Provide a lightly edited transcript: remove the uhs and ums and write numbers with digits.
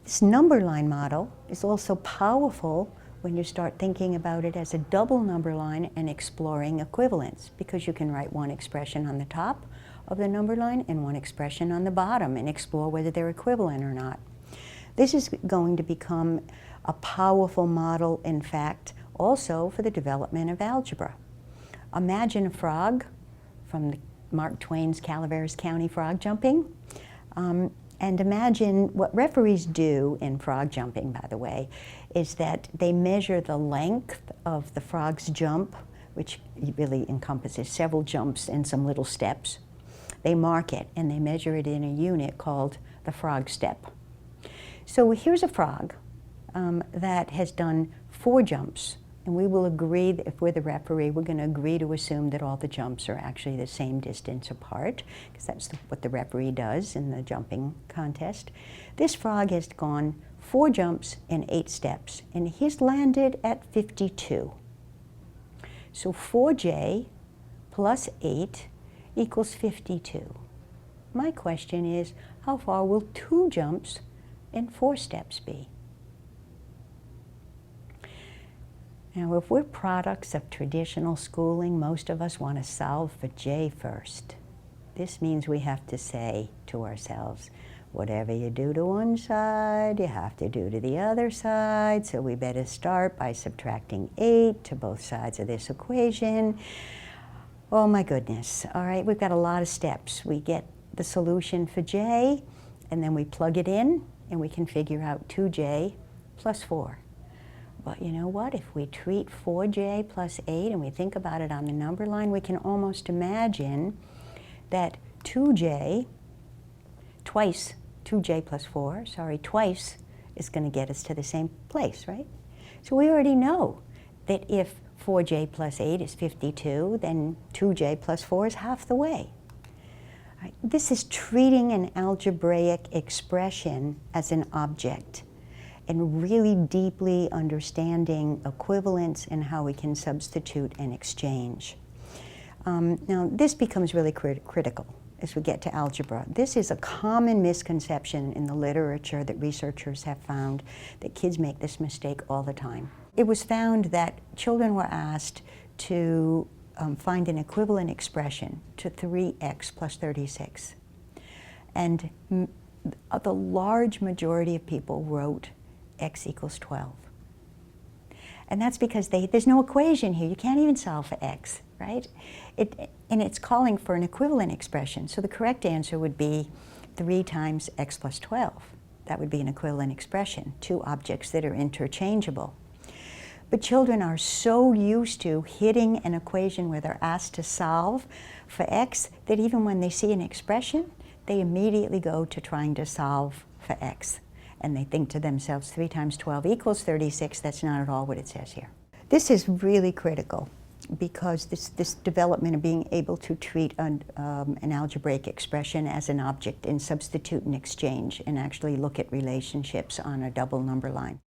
This number line model is also powerful when you start thinking about it as a double number line and exploring equivalence, because you can write one expression on the top of the number line and one expression on the bottom and explore whether they're equivalent or not. This is going to become a powerful model, in fact, also for the development of algebra. Imagine a frog from Mark Twain's Calaveras County frog jumping. And imagine what referees do in frog jumping, by the way, is that they measure the length of the frog's jump, which really encompasses several jumps and some little steps. They mark it and they measure it in a unit called the frog step. So here's a frog that has done 4 jumps. And we will agree that if we're the referee, we're going to agree to assume that all the jumps are actually the same distance apart, because that's what the referee does in the jumping contest. This frog has gone 4 jumps and 8 steps, and he's landed at 52. So 4j plus 8 equals 52. My question is, how far will 2 jumps and 4 steps be? Now, if we're products of traditional schooling, most of us want to solve for j first. This means we have to say to ourselves, whatever you do to one side, you have to do to the other side, so we better start by subtracting 8 to both sides of this equation. Oh my goodness. All right, we've got a lot of steps. We get the solution for j, and then we plug it in, and we can figure out 2j plus 4. But you know what? If we treat 4j plus 8 and we think about it on the number line, we can almost imagine that 2j, twice 2j plus 4, twice is going to get us to the same place, right? So we already know that if 4j plus 8 is 52, then 2j plus 4 is half the way. Right? This is treating an algebraic expression as an object and really deeply understanding equivalence and how we can substitute and exchange. Now, this becomes really critical as we get to algebra. This is a common misconception in the literature that researchers have found that kids make this mistake all the time. It was found that children were asked to find an equivalent expression to 3x plus 36. And the large majority of people wrote x equals 12. And that's because there's no equation here. You can't even solve for x, right? And it's calling for an equivalent expression. So the correct answer would be 3 times x plus 12. That would be an equivalent expression, 2 objects that are interchangeable. But children are so used to hitting an equation where they're asked to solve for x that even when they see an expression, they immediately go to trying to solve for x. And they think to themselves, 3 times 12 equals 36. That's not at all what it says here. This is really critical because this development of being able to treat an algebraic expression as an object and substitute and exchange and actually look at relationships on a double number line.